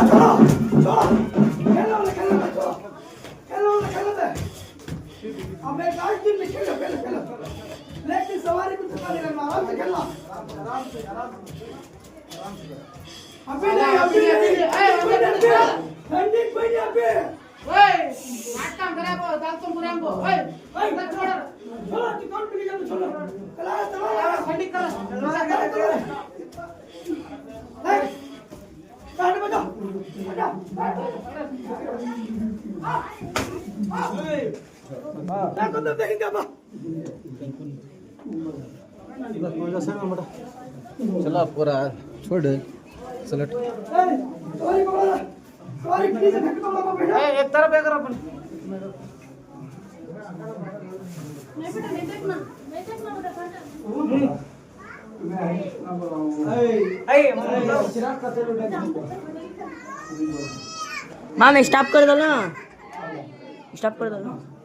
छोड़ो खेलो दे अब मैं गाइड टीम में खेलो लेकिन सवारी को थका नहीं लगना आराम से खेलना अभी नहीं ठंडी कोई नहीं अभी ओए नाटक करा बो दाल तुम पूरा बो ओए छोड़ो चिकन भी निकाल छोड़ो चला ठंडी कर काट बजा देखो तो देखेंगे अब चला पूरा छोड़ सलट सॉरी बाबा सॉरी प्लीज धक्का मारो बेटा एक तरफ एक तरफ नहीं देखना बेटा माँ मैं स्टॉप कर दो ना स्टॉप कर दो ना